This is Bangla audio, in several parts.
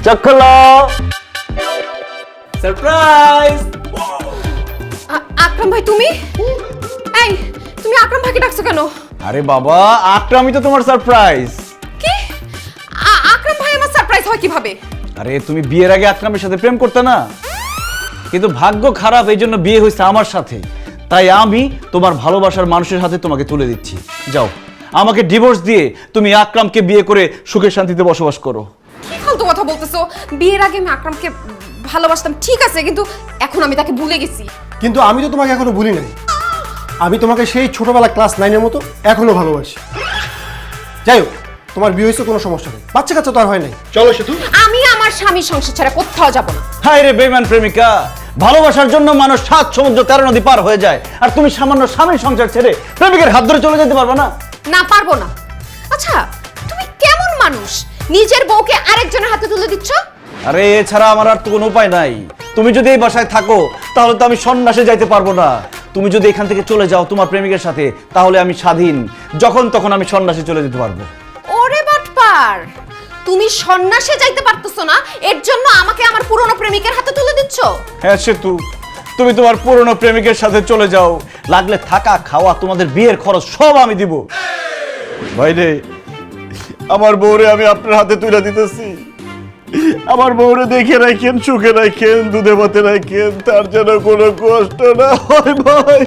চোখ খোলো। সারপ্রাইজ। আকরাম ভাই তুমি? এই তুমি আকরাম ভাইকে ডাকছো কেন? আরে বাবা, আকরামই তো তোমার সারপ্রাইজ। কি? আকরাম ভাই আমার সারপ্রাইজ হয় কিভাবে? আরে তুমি বিয়ের আগে আকরামের সাথে প্রেম করতে না, কিন্তু ভাগ্য খারাপ, এই জন্য বিয়ে হয়েছে আমার সাথে। তাই আমি তোমার ভালোবাসার মানুষের হাতে তোমাকে তুলে দিচ্ছি। যাও, আমাকে ডিভোর্স দিয়ে তুমি আকরামকে বিয়ে করে সুখে শান্তিতে বসবাস করো। কি ফালতু কথা বলতেছো? বিয়ের আগে আমি আকরামকে ভালোবাসতাম ঠিক আছে, কিন্তু এখন আমি তাকে ভুলে গেছি। কিন্তু আমি তো তোমাকে এখনো ভুলি নাই। আমি তোমাকে সেই ছোটবেলা ক্লাস 9-এর মতো এখনো ভালোবাসি। যাই হোক, তোমার বিয়ে হয়েছে, কোনো সমস্যা নেই, বাচ্চা কাচ্চা তো আর হয় নাই। চলো সেতু। আমি আমার স্বামীর সংসার ছাড়া কোথাও যাব না। হায় রে বেঈমান প্রেমিকা, ভালোবাসার জন্য মানুষ 7 সমুদ্র 13 নদী পার হয়ে যায়, আর তুমি সামান্য স্বামীর সংসার ছেড়ে প্রেমিকের হাত ধরে চলে যেতে পারবে না? না, পারবো না। আচ্ছা, তুমি কেমন মানুষ নিজের বউকে আরেকজনের হাতে তুলে দিচ্ছ? আরে এছাড়া আমার আর তো কোনো উপায় নাই। তুমি যদি এই বাসায় থাকো তাহলে তো আমি সন্ন্যাসে যাইতে পারবো না। তুমি যদি এখান থেকে চলে যাও তোমার প্রেমিকের সাথে, তাহলে আমি স্বাধীন, যখন তখন আমি সন্ন্যাসে চলে যেতে পারবো। ওরে বাটপার, তুমি সন্ন্যাসে যাইতে পারতেছো না, এর জন্য আমাকে আমার পুরনো প্রেমিকের হাতে তুলে দিচ্ছ? হ্যাঁ সেতু, তুমি তোমার পুরনো প্রেমিকের সাথে চলে যাও, লাগলে থাকা খাওয়া তোমাদের বিয়ের খরচ সব আমি দিব। ভাইরে, আমার বউরে আমি আপনার হাতে তুলে দিতেছি। আমার বউরে দেখে রাখেন, সুখে রাখেন, দুধে ভাতে রাখেন, তার যেন কোনো কষ্ট না হয় ভাই।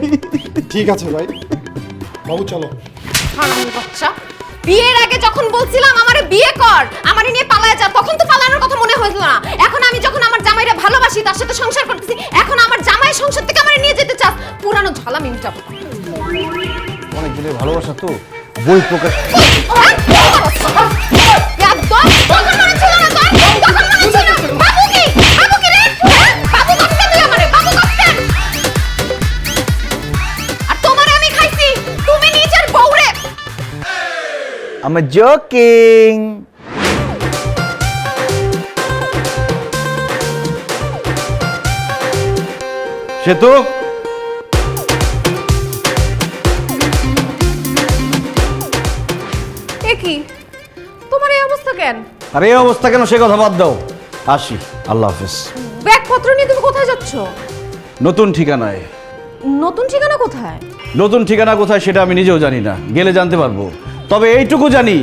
ঠিক আছে ভাই, বাবু চলো। হারামির বাচ্চা, বিয়ের আগে যখন বলছিলাম আমারে বিয়ে কর, আমারে নিয়ে পালায় যা, তখন তো পালানোর কথা মনে হইছিল না। এখন আমি যখন আমার জামাইরে ভালোবাসি, তার সাথে সংসার করতেছি, এখন আমার জামাই সংসার থেকে আমারে নিয়ে যেতে চাস, পুরানো ঝালা আমি মিটাবো। অনেক দিনের ভালোবাসা তো বই প্রকাশ। I'm joking. সেতু, কি তোমার এই অবস্থা কেন? আরে এই অবস্থা কেন সে কথা বাদ দাও, আসি, আল্লাহ হাফেজ। ব্যাগপত্র নিয়ে তুমি কোথায় যাচ্ছ? নতুন ঠিকানায়। নতুন ঠিকানা কোথায়? নতুন ঠিকানা কোথায় সেটা আমি নিজেও জানি না, গেলে জানতে পারবো। তবে এইটুকু জানি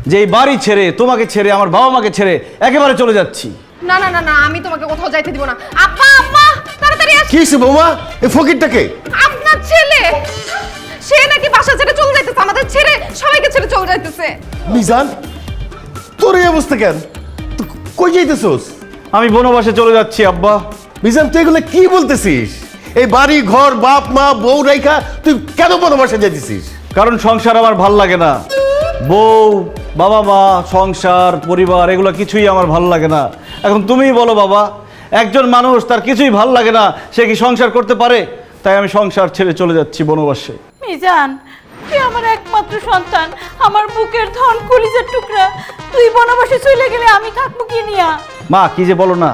যে এই বাড়ি ছেড়ে, তোমাকে ছেড়ে, আমার বাবা মাকে ছেড়ে একেবারে চলে যাচ্ছি। না না না না, আমি তোমাকে কোথাও যাইতে দিব না। আব্বা আম্মা তাড়াতাড়ি আসো। কি হইছে বৌমা? এই ফকিরটাকে? আপনার ছেলে, সে নাকি বাসা ছেড়ে চলে যাইতেছে, আমাদের ছেড়ে সবাইকে ছেড়ে চলে যাইতেছে। মিজান, তোর এই অবস্থা কেন? তুই কই যাইতেছস? আমি বনবাসে চলে যাচ্ছি আব্বা। মিজান, তুই এগুলো কি বলতেছিস? এই বাড়ি ঘর বাপ মা বউ রাইখা তুই কেন বনবাসে যাইতেছিস? কারণ সংসার আমার ভাল লাগে না। বউ, বাবা মা, সংসার, পরিবার, এগুলো কিছুই আমার ভাল লাগে না। এখন তুমিই বলো বাবা, একজন মানুষ তার কিছুই ভাল লাগে না, সে কি সংসার করতে পারে? তাই আমি সংসার ছেড়ে চলে যাচ্ছি বনবাসে। মিজান, তুই আমার একমাত্র সন্তান, আমার বুকের ধন, কলিজার টুকরা। তুই বনবাসে চলে গেলে আমি থাকবো কি নিয়া? মা, কি যে বলো না,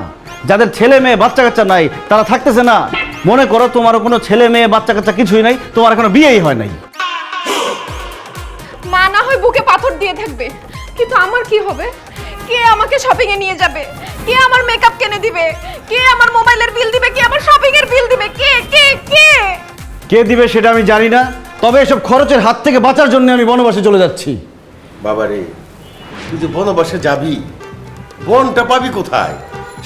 যাদের ছেলে মেয়ে বাচ্চা কাচ্চা নাই তারা থাকতেছে না। মনে করো তোমারও কোনো ছেলে মেয়ে বাচ্চা কাচ্চা কিছুই নাই, তোমার এখনো বিয়েই হয় নাই। মা না হয় বুকে পাথর দিয়ে থাকবে, কিন্তু আমার কি হবে? কে আমাকে শপিং এ নিয়ে যাবে? কে আমার মেকআপ কিনে দিবে? কে আমার মোবাইলের বিল দিবে? কে আমার শপিং এর বিল দিবে? কে কে কে কে দিবে সেটা আমি জানি না, তবে এসব খরচের হাত থেকে বাঁচার জন্য আমি বনবাসে চলে যাচ্ছি। বাবারে, তুই যে বনবাসে যাবি, বনটা পাবি কোথায়?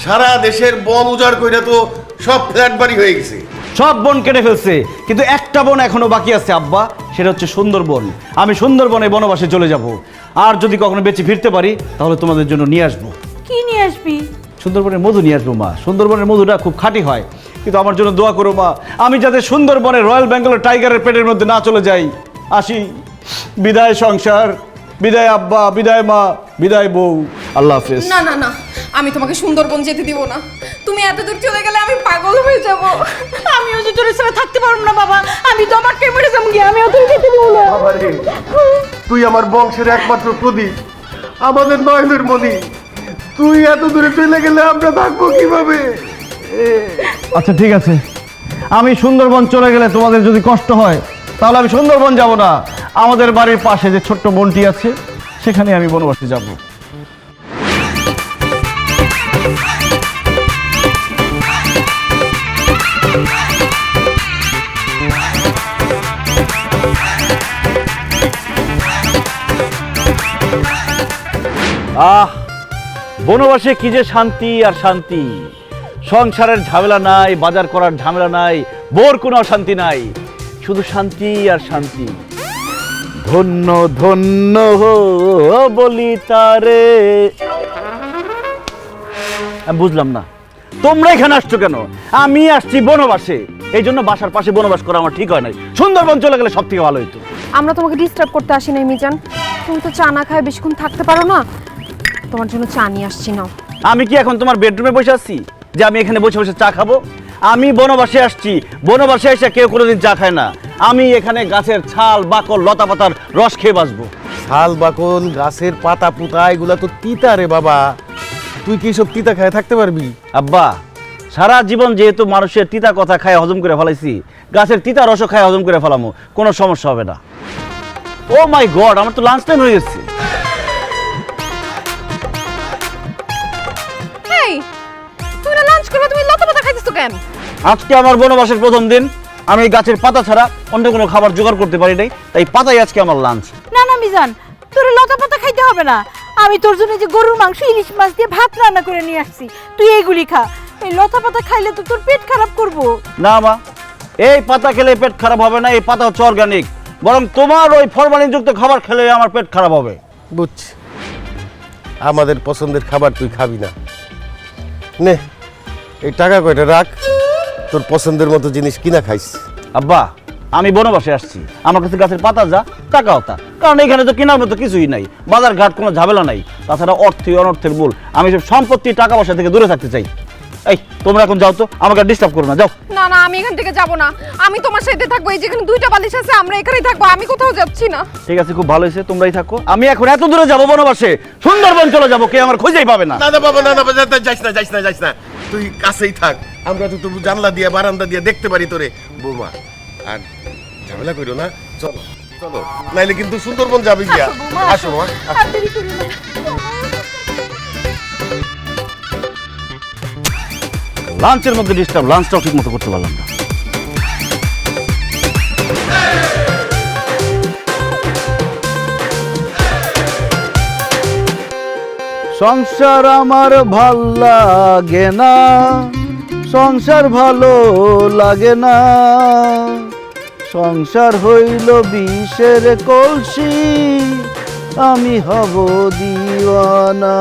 সারা দেশের বন উজাড় কইরা তো সব ফ্ল্যাট বাড়ি হয়ে গেছে। সব বন কেটে ফেলছে, কিন্তু একটা বন এখনো বাকি আছে আব্বা, সেটা হচ্ছে সুন্দরবন। আমি সুন্দরবনে বনবাসে চলে যাব, আর যদি কখনো বেঁচে ফিরতে পারি তাহলে তোমাদের জন্য নিয়ে আসবো। কি নিয়ে আসবি? সুন্দরবনের মধু নিয়ে আসবো মা। সুন্দরবনের মধুটা খুব খাঁটি হয়, কিন্তু আমার জন্য দোয়া করো মা, আমি যাতে সুন্দরবনে রয়্যাল বেঙ্গল টাইগারের পেটের মধ্যে না চলে যাই। আসি, বিদায় সংসার, বিদায় আব্বা, বিদায় মা, বিদায় বউ, আল্লাহ হাফেজ। না না না, আমি তোমাকে সুন্দরবন যেতে দিব না। তুমি এত দূর চলে গেলে আমি পাগল হয়ে যাব। আমিও যে তোর ছাড়া থাকতে পারবো না বাবা, আমি তো আমার মরে যাবো গিয়ে, আমি ওদের যেতে দিব না। বাবারে, তুই আমার বংশের একমাত্র প্রদীপ, আমাদের নয়নের মণি। তুই এত দূরে চলে গেলে আমরা থাকবো কিভাবে? আচ্ছা ঠিক আছে, আমি সুন্দরবন চলে গেলে তোমাদের যদি কষ্ট হয় তাহলে আমি সুন্দরবন যাব না, আমাদের বাড়ির পাশে যে ছোট্ট বনটি আছে সেখানে আমি বনবাসে যাব। আহ, বনবাসে কি যে শান্তি আর শান্তি। সংসারের ঝামেলা নাই, বাজার করার ঝামেলা নাই, বোর কোনো অশান্তি নাই, শুধু শান্তি আর শান্তি। ধন্য ধন্য হো বলি তারে। আমি বুঝলাম না তোমরা এখানে আসছো কেন? আমি আসছি বনবাসে, এই জন্য বাসার পাশে বনবাস করা আমার ঠিক হয় নাই। সুন্দরবন চলে গেলে সব থেকে ভালো হইতো। আমরা তোমাকে ডিস্টার্ব করতে আসি নাই মিজান, তুমি তো চা না খায় বেশিক্ষণ থাকতে পারো না, তোমার জন্য চা নিয়ে আসছি নাও। আমি কি এখন তোমার বেডরুমে বসে আছি যে আমি এখানে বসে বসে চা খাবো? আমি বনবাসে আসছি, বনবাসে এসে কেউ কোনোদিন চা খায় না। আমি এখানে গাছের ছাল বাকল লতা পাতার রস খেয়ে বাঁচবো। শাল বাকল গাছের পাতা পুতা এগুলা তো তিতা রে বাবা, তুই কি সব তিতা খায় থাকতে পারবি? আব্বা, সারা জীবন যেহেতু মানুষের তিতা কথা খায় হজম করে ফেলাইছি, গাছের তিতা রসও খায় হজম করে ফেলামো, কোনো সমস্যা হবে না। ও মাই গড, আমার তো লাঞ্চ টাইম হয়ে গেছে। এই তুমি না লাঞ্চ করবে, তুমি লতা পাতা খাইতেছো কেন? আজকে আমার বনবাসের প্রথম দিন, আমি এই গাছের পাতা ছাড়া অন্য কোনো খাবার জোগাড় করতে পারি নাই, তাই পাতাই আজকে আমার লাঞ্চ। না না মিজান, তোর লতা পাতা খাইতে হবে না, আমি তোর জন্য যে গরুর মাংস ইলিশ মাছ দিয়ে ভাত রান্না করে নিয়ে আসছি, তুই এইগুলি খা। এই লতা পাতা খাইলে তো তোর পেট খারাপ করবো। না মা, এই পাতা খেলে পেট খারাপ হবে না, এই পাতা হচ্ছে অর্গানিক, বরং তোমার ওই ফরমালিনযুক্ত খাবার খেলে আমার পেট খারাপ হবে। বুঝছি, আমাদের পছন্দের খাবার তুই খাবি না। নে, এই টাকা কয়টা রাখ, তোর পছন্দের মতো জিনিস কিনা খাইস। আব্বা, আমি বনবাসে আসছি, আমার কাছে গাছের পাতা যা, টাকাও তা, কারণ এখানে তো কেনার মতো কিছুই নাই, বাজার ঘাট কোনো ঝামেলা নাই, তাছাড়া অর্থই অনর্থের মূল। আমি সব সম্পত্তি টাকা পয়সা থেকে দূরে থাকতে চাই। এই তোমরা এখন যাও তো, আমাকে ডিস্টার্ব করো না, যাও। না না, আমি এখান থেকে যাব না, আমি তোমার সাথে থাকবো। এই যেখানে দুইটা বালিশ আছে আমরা এখানেই থাকবো, আমি কোথাও যাচ্ছি না। ঠিক আছে, খুব ভালো হয়েছে, তোমরাই থাকো। আমি এখন এত দূরে যাবো বনবাসে, সুন্দরবন চলে যাবো, কে আমার খুঁজেই পাবে না। না না বাবা, না না বাবা, যাইস না যাইস না যাইস না, তুই কাছেই থাক, আমরা তো তবু জানলা দিয়ে বারান্দা দিয়ে দেখতে পারি তোরে। বৌমা, আর ঝামেলা করো না, চলো চলো, নাইলে কিন্তু সুন্দরবন যাবি গিয়া। আসো মা, আর দেরি করিও না। লাঞ্চের মধ্যে ডিস্টার্ব, লাঞ্চটাও ঠিক মতো করতে পারলাম না। সংসার আমার ভাল লাগে না, সংসার ভালো লাগে না, সংসার হইল বিষের কলসি, আমি হব দিওয়ানা।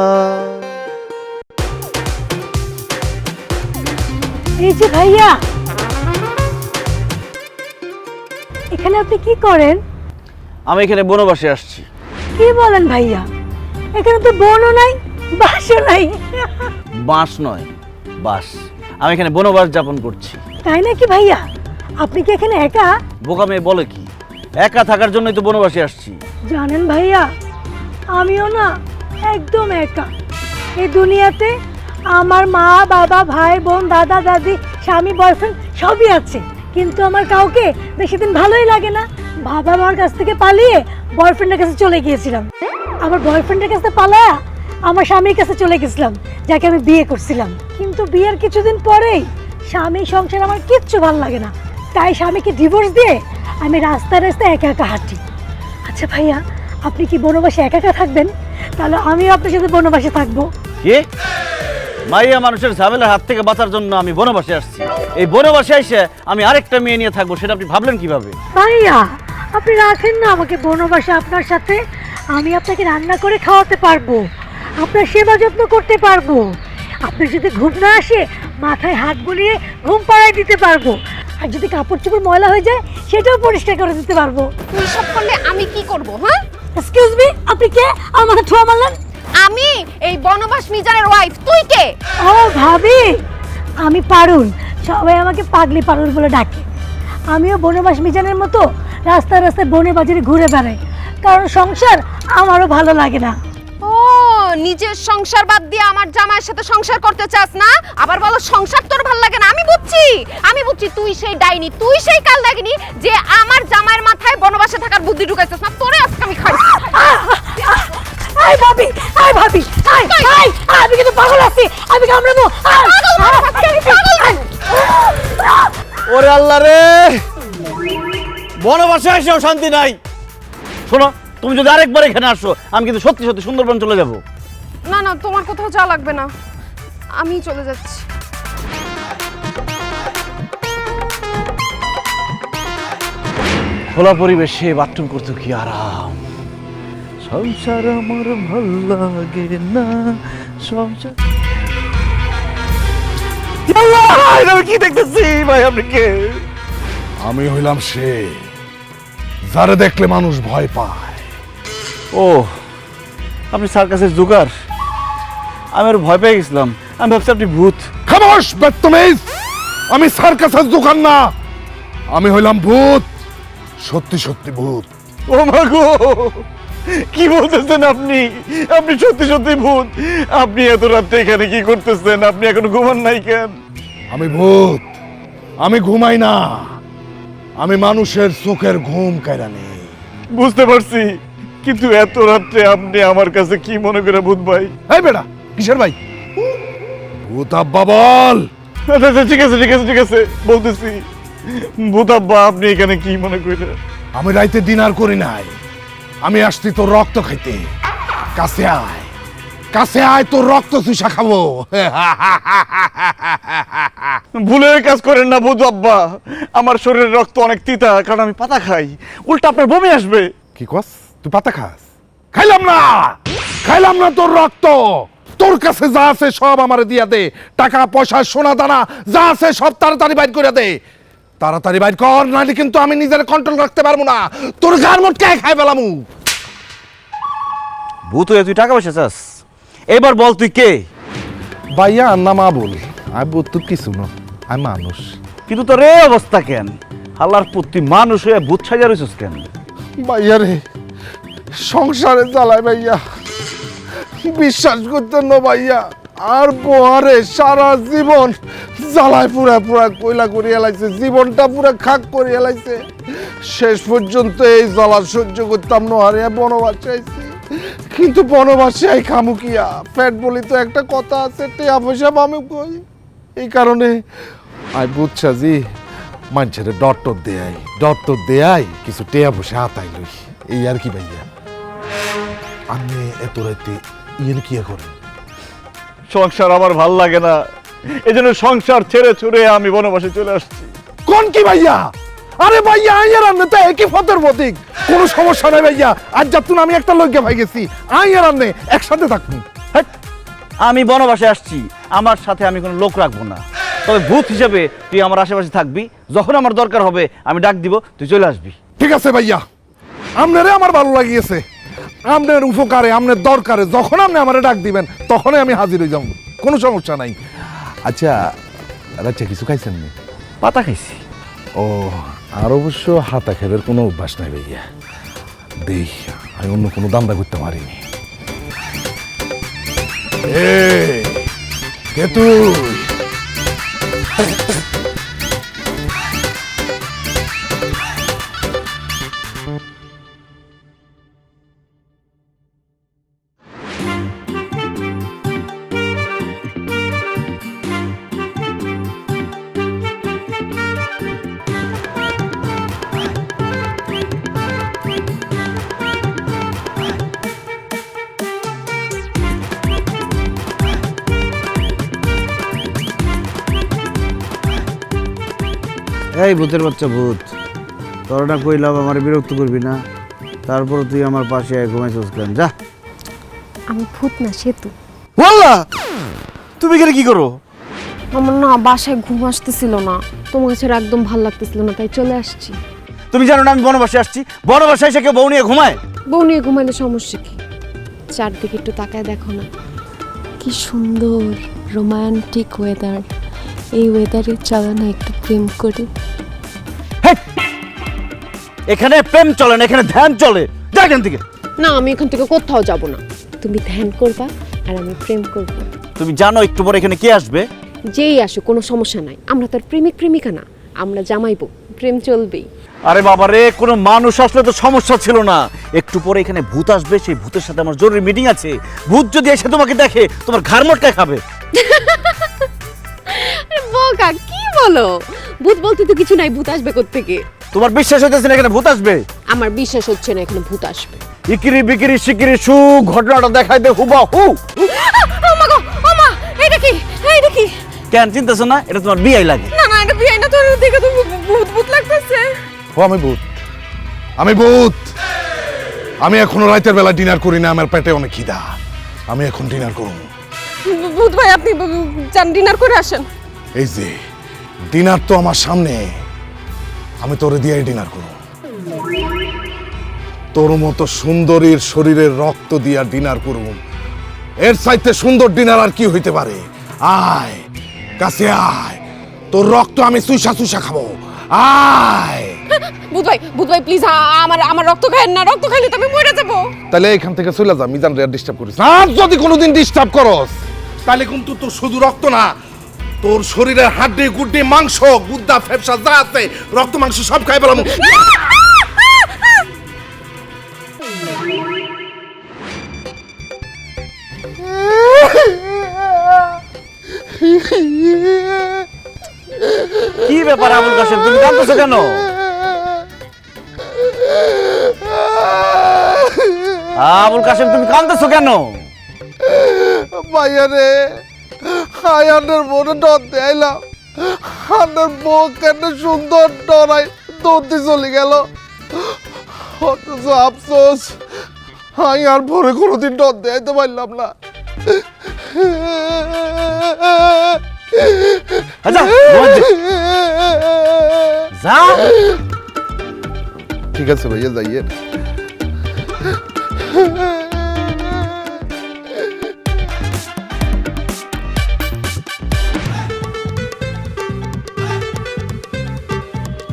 এই যে ভাইয়া, এখানে আপনি কি করেন? আমি এখানে বনবাসে আসছি। কি বলেন ভাইয়া, এখানে তো বনও নাই বাসও নাই। বাঁশ নয়, বাস। আমি এখানে বনবাস যাপন করছি। তাই নাকি ভাইয়া? আপনি কি এখানে একা? বোকা মেয়ে বলে কি, একা থাকার জন্যই তো বনবাসে আসছি। জানেন ভাইয়া, আমিও না একদম একা। এই দুনিয়াতে আমার মা বাবা ভাই বোন দাদা দাদি স্বামী বয়ফ্রেন্ড সবই আছে, কিন্তু আমার কাউকে বেশি দিন ভালোই লাগে না। বাবা মার কাছ থেকে পালিয়ে বয়ফ্রেন্ডের কাছে চলে গিয়েছিলাম, আবার বয়ফ্রেন্ডের কাছে পালায়া আমার স্বামীর কাছে চলে গেছিলাম, যাকে আমি বিয়ে করছিলাম। কিন্তু বিয়ের কিছুদিন পরেই স্বামী সংসার আমার কিচ্ছু ভালো লাগে না, তাই স্বামীকে ডিভোর্স দিয়ে আমি রাস্তায় রাস্তায় একা একা হাঁটি। আচ্ছা ভাইয়া, আপনি কি বনবাসে একা একা থাকবেন? তাহলে আমিও আপনার সাথে বনবাসে থাকবো। কি? মাইয়া মানুষের ঝামেলার হাত থেকে বাঁচার জন্য আমি বনবাসে আসছি। এই বনবাসে এসে আমি আরেকটা মেয়ে নিয়ে থাকবো, সেটা আপনি ভাবলেন কিভাবে? ভাইয়া, আপনি রাখেন না আমাকে বনবাসে আপনার সাথে, আমি আপনাকে রান্না করে খাওয়াতে পারবো, আপনার সেবা যত্ন করতে পারবো, আপনার যদি ঘুম না আসে মাথায় হাত বুলিয়ে ঘুম পাড়ায় দিতে পারবো, আর যদি কাপড় চোপড় ময়লা হয়ে যায় সেটাও পরিষ্কার করে দিতে পারবো। তুই সব করলে আমি কি করব? হ্যাঁ, এক্সকিউজ মি, আপনি কে? আমার মাথা ঠোয়া মারলেন? আমি এই বনবাস মিজানের ওয়াইফ, তুই কে? ও ভাবি, আমি পারুল, সবাই আমাকে পাগলি পারুল বলে ডাকে। আমিও বনবাস মিজানের মতো রাস্তায় রাস্তায় বনে বাজারে ঘুরে বেড়াই, কারণ সংসার আমারও ভালো লাগে না। ও, নিজের সংসার বাদ দিয়ে আমার জামাইয়ের সাথে সংসার করতে চাস না, আবার বলো সংসার তোর ভালো লাগে না। আমি বুঝছি তুই সেই ডাইনি, তুই সেই কাল ডাইনি যে আমার জামাইয়ের মাথায় বনবাসে থাকার বুদ্ধি ঢুকাইছিস না। তোরে আজকে আমি খাই। আই ভাবি, আই ভাবি, আই আই, আমি কিন্তু পাগল আছি। কামড়াইছি, আমি কামড়াবো। ওরে আল্লাহ রে, বনবাসে এসেও শান্তি নাই। শোনো, তুমি যদি আরেকবার এখানে আসো, আমি কিন্তু সত্যি সত্যি সুন্দরবন চলে যাব। না না, তোমার কোথাও যাওয়া লাগবে না, আমি চলে যাচ্ছি। খোলা পরিবেশে বাথরুম করতে কি আরাম। সংসার আমার ভাল লাগে না, সংসার। আমি কি দেখতেছি ভাই? আপনি কে? আমি হইলাম সে যারে দেখলে মানুষ ভয় পায়। ও, আপনি সার্কাসের জোকার। আমি আর ভয় পেয়ে গেছিলাম, আমি ভাবছি আপনি ভূত। খামোশ বদতমিজ, আমি সার্কাসের দোকান না, আমি হইলাম ভূত, সত্যি সত্যি ভূত। ও মা গো, কি বলতেছেন আপনি? আপনি সত্যি সত্যি ভূত? আপনি এত রাতে এখানে কি করতেছেন? আপনি এখন ঘুমান নাই কেন? আমি ভূত, আমি ঘুমাই না, আমি মানুষের চোখের ঘুম কাইরা নেই। বুঝতে পারছি, কিন্তু এত রাত্রে আপনি আমার কাছে কি মনে করে ভূত ভাই? এই বেটা, কিসের ভাই? ভূত আব্বা বল। আচ্ছা আচ্ছা, ঠিক আছে ঠিক আছে ঠিক আছে, বলতেছি। ভূত আব্বা, আপনি এখানে কি মনে করে? আমি রাইতে ডিনার করি নাই, আমি আসছি তোর রক্ত খাইতে। কাছে আয়, কাছে আয়, তোর রক্ত চুষা খাবো। ভুলের কাজ করেন না ভূত আব্বা, আমার শরীরের রক্ত অনেক তিতা, কারণ আমি পাতা খাই। উল্টা আপনার বমি আসবে। কি কস? তুই পাতা খাস? খাইলাম না, খাইলাম না তোর রক্ত। তোর কাছে যা আছে সব আমারে দিয়া দে, টাকা পয়সা সোনা দানা যা আছে সব তাড়াতাড়ি বাইর করে দে। তাড়াতাড়ি বাইর কর, নাহলে কিন্তু আমি নিজের কন্ট্রোল রাখতে পারবো না, তোর গার মোটকে খাই ফেলামু। ভূত হয়ে তুই টাকা পয়সা চাস? এবার বল তুই কে? ভাইয়া না মা বল, আমি ভূত কিছু না, আমি মানুষ। কিন্তু তোর এই অবস্থা কেন? হাল্লার পুত, তুই মানুষ হয়ে ভূত সাজা রইছিস কেন? ভাইয়া রে, সংসারে জ্বালায় ভাইয়া, বিশ্বাস করতেন না ভাইয়া, আর বহারে সারা জীবন জ্বালায় পুরা পুরা কইলা করে এলাইছে, জীবনটা পুরা খাক করে এলাইছে। শেষ পর্যন্ত এই জ্বালা সহ্য করতাম না, হারে বনবাসে আইছি। কিন্তু বনবাসে আই খামু কিয়া? পেট বলি তো একটা কথা আছে, টেয়া পয়সা পামু কই? এই কারণে আই বুঝছা জি, মানুষের ডটর দেয়াই, ডটর দেয়াই কিছু টেয়া পয়সা হাতাই লই, এই আর কি ভাইয়া। আপনি এত রাইতে ইয়ে কি করেন? সংসার আমার ভাল লাগে না, এই জন্য সংসার ছেড়ে ছুড়ে আমি বনবাসে চলে আসছি। কোন কি ভাইয়া? আরে ভাইয়া আইয়ার আন্নে তো একই ফতের প্রতীক, কোনো সমস্যা নাই ভাইয়া। আজ যাতুন আমি একটা লইগে ভাই গেছি, আইয়ার আন্নে একসাথে থাকবো। হেৎ, আমি বনবাসে আসছি, আমার সাথে আমি কোনো লোক রাখবো না। তবে ভূত হিসেবে তুই আমার আশেপাশে থাকবি, যখন আমার দরকার হবে আমি ডাক দিব, তুই চলে আসবি। ঠিক আছে ভাইয়া, আপনারে আমার ভালো লাগিয়েছে, আপনার উপকারে আপনার দরকারে যখন আপনি আমারে ডাক দিবেন তখনই আমি হাজির হয়ে যাব, কোনো সমস্যা নাই। আচ্ছা রাচ্চা কিছু খাইছেন নি? পাতা খাইছি। ও, আর অবশ্য হাতা খেলের কোনো অভ্যাস নাই ভাইয়া, দেখ আমি অন্য কোনো দান্দা করতে পারিনি। কে তুই? এই ভূতের বাচ্চা ভূত, তোর না কইলাম আমার বিরক্ত করবি না, তারপর তুই আমার পাশে ঘুমাইছিস কেন? যা। আমি ভূত না, সেতু। ওয়াল্লাহ, তুমি এখানে কি করো? আমার না বাসায় ঘুম আসতেছিল না, তোমার ছেড়ে একদম ভালো লাগতেছিল না, তাই চলে আসছি। তুমি জানো না আমি বনবাসে আসছি? বনবাসে এসে কেউ বউ নিয়ে ঘুমায়? বউ নিয়ে ঘুমাইলে সমস্যা কি? চারদিকে একটু তাকায় দেখো না, কি সুন্দর রোমান্টিক ওয়েদার। এই ওয়েদারে চলো না একটু প্রেম করি। এখানে প্রেম চলে না, এখানে ধ্যান চলে। যা এখান থেকে। না, আমি এখান থেকে কোথাও যাব না, তুমি ধ্যান করবা আর আমি প্রেম করব। তুমি জানো একটু পরে এখানে কে আসবে? যেই আসো কোনো সমস্যা নাই, আমরা তো আর প্রেমিক প্রেমিকা না, আমরা জামাইবো, প্রেম চলবেই। আরে বাবা রে, কোনো মানুষ আসলে তো সমস্যা ছিল না। একটু পরে এখানে ভূত আসবে, সেই ভূতের সাথে আমার জরুরি মিটিং আছে। ভূত যদি এসে তোমাকে দেখে তোমার ঘাড় মটকায় খাবে। হলো? ভূত বলতে তো কিছু নাই, ভূত আসবে কোত্থেকে? তোমার বিশ্বাস হইতেছে না এখানে ভূত আসবে? আমার বিশ্বাস হচ্ছে না এখানে ভূত আসবে। ইকিরি বিকিরি শিকিরি শু ঘটনাটা দেখাই দে হুবা হু। ওমা গো, ওমা, এইটা কি? এইটা কি? কেন চিন্তাছো না? এটা তোমার বিয়াই লাগে। না না, এটা বিয়ে না, তোর দেখে তো ভূত ভূত লাগতেছে। ও আমি ভূত, আমি ভূত। আমি এখনো রাতের বেলা ডিনার করি না, আমার পেটে অনেক খিদা। আমি এখন ডিনার করব। ভূত ভাই, আপনি যান ডিনার করে আসেন। এই যে ডিনার তো আমার সামনে, আমি তোরে দিয়ে ডিনার করব। তোর মতো সুন্দরীর শরীরের রক্ত দিয়া ডিনার করব। এর চাইতে সুন্দর ডিনার আর কি হইতে পারে? আয় কাছে আয়, তোর রক্ত আমি চুষা চুষা খাবো। আয়। ভূত ভাই প্লিজ আমার রক্ত খায়েন না, রক্ত খাইলে তো আমি মরে যাবো। তাহলে এখান থেকে চলে যা, মিজান রে ডিস্টার্ব করিস না। আর যদি কোনোদিন ডিস্টার্ব করস তাহলে কিন্তু তোর শুধু রক্ত না, তোর শরীরের হাড্ডি গুড্ডি মাংস গুদ্দা ফেফসা যা আছে রক্ত মাংস সব খাই পেলাম। কি ব্যাপার আবুল কাশেম, তুমি কাঁদতেছো কেন? আবুল কাশেম তুমি কাঁদতেছো কেন? ভাইয়া রে, আয়ানের মনে ডর দেয়লাম, আনের বউ কেন সুন্দর ডরাই দৌড়তে চলে গেল। অথচ আফসোস আমি আর পরে কোনোদিন ডর দেয়াইতে পারলাম না। আচ্ছা যা। ঠিক আছে ভাইয়া, যাইয়ে।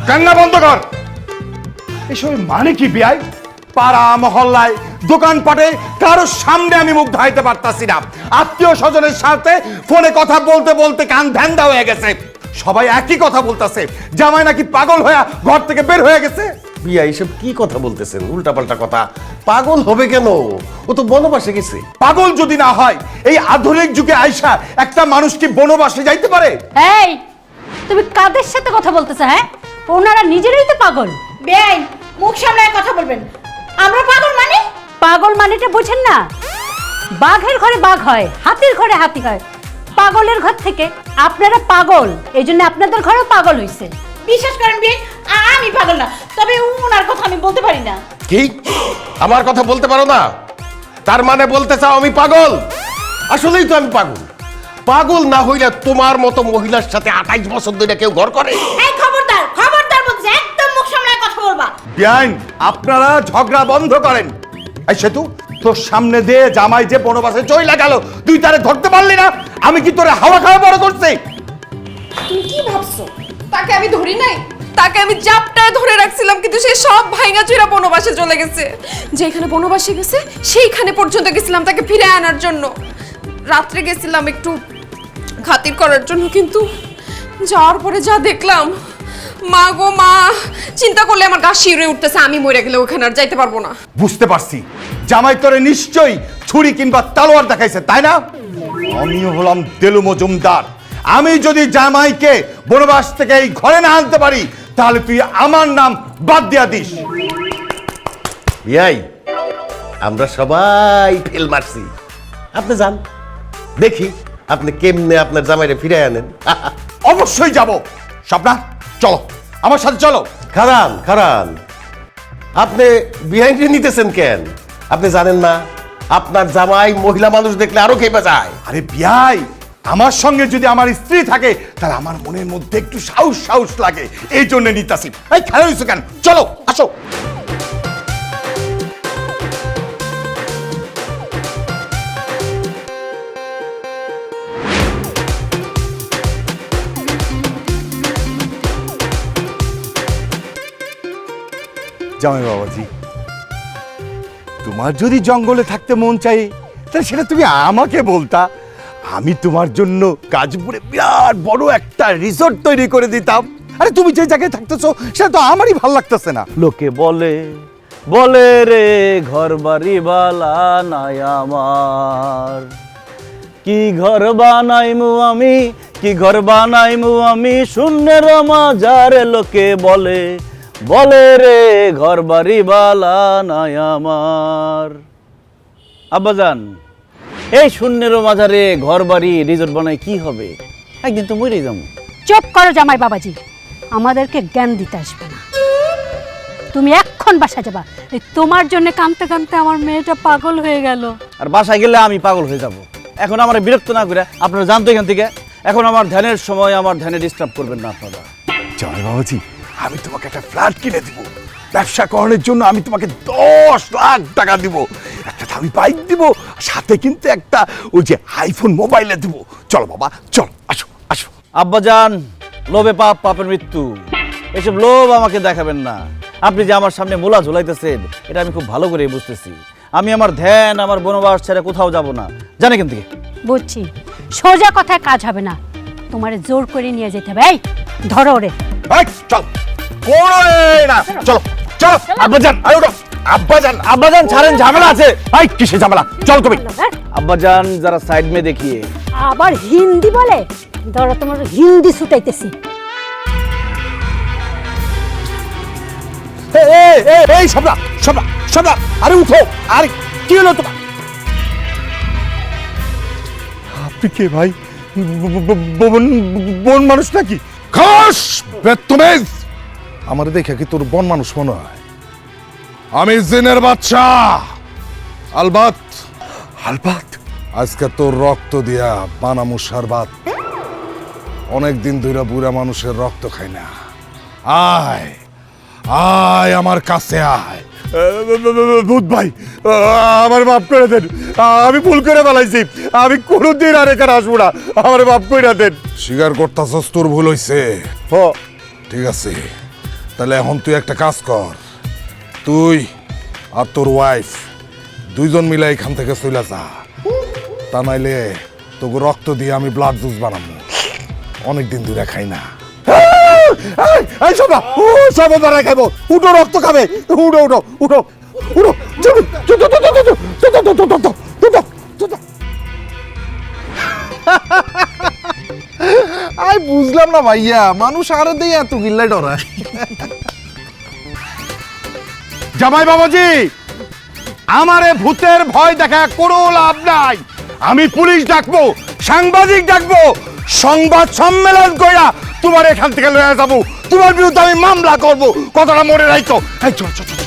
কান্না বন্ধ কর। এসব মানে কি বিয়াই? পাড়া মহল্লায় দোকানপাটে কারোর সামনে আমি মুখ ধাইতে পারতাছি না। আত্মীয় স্বজনের সাথে ফোনে কথা বলতে বলতে কান ধ্যান্দা হয়ে গেছে। সবাই একই কথা বলতেছে, জামাই নাকি পাগল হয়ে ঘর থেকে বের হয়ে গেছে। বিয়া এসব কি কথা বলতেছেন? উল্টাপাল্টা কথা। পাগল হবে কেন? ও তো বনবাসে গেছে। পাগল যদি না হয় এই আধুনিক যুগে আইসা একটা মানুষ কি বনবাসে যাইতে পারে? এই তুমি কাদের সাথে কথা বলতেছো? হ্যাঁ, ওনারা নিজেরাই তো পাগল। বেআইন, মুখ সামলায় কথা বলবেন। আমরা পাগল মানে? পাগল মানেটা বোঝেন না? বাঘের ঘরে বাঘ হয়, হাতির ঘরে হাতি হয়। পাগলের ঘর থেকে আপনারা পাগল, এই জন্য আপনাদের ঘরেও পাগল হইছে। বিশ্বাস করেন বেআইন, আমি পাগল না, তবে ওনার কথা আমি বলতে পারি না। কি? আমার কথা বলতে পারো না? তার মানে বলতে চাও আমি পাগল? আসলেই তো আমি পাগল। পাগল না হইলে তোমার মতো মহিলার সাথে 28 বছর ধরে কেউ ঘর করে? এই খবরদার, খবরদার বলছে, একদম মুখ সামলায় কথা বলবা। বিয়াইন, আপনারা ঝগড়া বন্ধ করেন। এই সেতু, তোর সামনে দিয়ে জামাই যে বনবাসে চইলা গেল, তুই তারে ধরতে পারলি না? আমি কি তোরে হাওয়া খাওয়া বড় করছি? তুমি কি ভাবছো? তাকে আমি ধরি নাই, তাকে আমি জাপটায় ধরে রাখছিলাম, কিন্তু সে সব ভাঙা চুরা বনবাসে চলে গেছে। যেখানে বনবাসে গেছে সেইখানে পর্যন্ত গেছিলাম তাকে ফিরে আনার জন্য। রাত্রে গেছিলাম একটু খাতির করার জন্য, কিন্তু যাওয়ার পরে যা দেখলাম, মা গো মা, চিন্তা করলে আমার গা শিউরে উঠতেছে। আমি মরে গেলে ওখানে আর যাইতে পারবো না। বুঝতে পারছি, জামাই তোরে নিশ্চয়ই ছুরি কিংবা তালোয়ার দেখাইছে, তাই না? আমিও হলাম দেলু মজুমদার। আমি যদি জামাইকে বনবাস থেকে এই ঘরে না আনতে পারি, তাহলে তুই আমার নাম বাদ দিয়া দিস। বিয়াই, আমরা সবাই ফেল মারছি। আপনি যান, দেখি আপনি কেমনে আপনার জামাইরে ফিরে আনেন। অবশ্যই যাব। স্বপ্না, চলো আমার সাথে চলো। খারান খারান, আপনি বিহাইন্ডে নিতেছেন কেন? আপনি জানেন না আপনার জামাই মহিলা মানুষ দেখলে আরো খেপে যায়? আরে বিয়াই, আমার সঙ্গে যদি আমার স্ত্রী থাকে তাহলে আমার মনের মধ্যে একটু সাহস সাহস লাগে, এই জন্য নিতাছি। এই খেলা হয়েছে কেন? চলো, আসো। জামাই বাবাজি, তোমার যদি জঙ্গলে থাকতে মন চাই তাহলে সেটা তুমি আমাকে বলতা। আমি তোমার জন্য গাজপুরে বিরাট বড় একটা রিসোর্ট তৈরি করে দিতাম। আরে তুমি যে জায়গায় থাকতেছো সেটা তো আমারই ভালো লাগতেছে না। লোকে বলে বলে রে ঘর বাড়ি বালা নাই আমার, কি ঘর বানাইমু আমি, কি ঘর বানাইমু আমি, শূন্যের মাঝারে লোকে বলে, বলে রে ঘর বাড়ি বালা নাই আমার। আব্বাজান, এই শূন্যের মাঝারে ঘর বাড়ি রিসোর্ট বানাই কি হবে? একদিন তো মরেই যাবো। চুপ করো জামাই বাবাজি, আমাদেরকে জ্ঞান দিতে আসবে না। তুমি এখন বাসা যাবা। এই তোমার জন্য কাঁদতে কাঁদতে আমার মেয়েটা পাগল হয়ে গেল। আর বাসায় গেলে আমি পাগল হয়ে যাব। এখন আমার বিরক্ত না করে আপনারা জানতো এখান থেকে। এখন আমার ধ্যানের সময়, আমার ধ্যানে ডিস্টার্ব করবেন না আপনারা। জামাই বাবাজি, আমি তোমাকে একটা ফ্ল্যাট কিনে দিব। ব্যবসা করার জন্য আমি তোমাকে 10 লাখ টাকা দিব। একটা দামি বাইক দিব, সাথে কিন্তু একটা ওই যে আইফোন মোবাইলে দিব। চলো বাবা, চল, আসো আসো। আব্বাজান, লোভে পাপ, পাপের মৃত্যু। এসব লোভ আমাকে দেখাবেন না। আপনি যে আমার সামনে মোলা ঝুলাইতেছেন, এটা আমি খুব ভালো করে বুঝতেছি। আমি আমার ধ্যান, আমার বনবাস ছেড়ে কোথাও যাব না। জানে কেন থেকে? বুঝছি, সোজা কথায় কাজ হবে না, তোমারে জোর করে নিয়ে যেতে হবে। এই ধরো ওরে। এই, চল, কোনো না, চলো চলো। আব্বাজান, আরে ওঠো। আব্বাজান, আব্বাজান ছাড়েন, ঝামেলা আছে। এই কিসে ঝামেলা? চল তুমি। আব্বাজান, যারা সাইড মে দেখিয়ে। আবার হিন্দি বলে, ধরো তোমার হিন্দি ছুটাইতেছি। এই সবরা সবরা সবরা, আরে উঠো। আরে কি হলো তোমার? আপনি কে ভাই? বন মানুষ নাকি? খাস বেতমেজ, আমার দেখে কি তোর বন মানুষ মনে হয়? আমি জিনের বাচ্চা আলবাত। আলবাত, আজকে তোর রক্ত দিয়া বানামু শারবাত। অনেকদিন ধরে বুড়া মানুষের রক্ত খাই না। আয় আয় আমার কাছে আয়। ভূত ভাই, আমার মাফ করে দেন। আমি ভুল করে ফেলাইছি। আমি কোনোদিন আর এখানে আসবো না। আমার মাফ করে দেন। স্বীকার করতাছস তোর ভুল হইছে? ঠিক আছে, তাহলে এখন তুই একটা কাজ কর। তুই আর তোর ওয়াইফ দুইজন মিলে এখান থেকে চলে যা। তা নাইলে তোকে রক্ত দিয়ে আমি ব্লাড জুস বানাবো। অনেকদিন ধরে খাই না। এই সবা, ও সবা ধরে খাইবো। উঠো, রক্ত খাবে। উঠো উঠো উঠো উঠো। আই বুঝলাম না ভাইয়া, মানুষ আরো দিয়ে এত গিল্লাই ডরায়। জামাই বাবাজি, আমারে ভূতের ভয় দেখা কোনো লাভ নাই। আমি পুলিশ ডাকবো, সাংবাদিক ডাকবো, সংবাদ সম্মেলন কইরা তোমার এখান থেকে লয়ে যাবো। তোমার বিরুদ্ধে আমি মামলা করবো। কথাটা মনে রাখো। এই চল চল চল।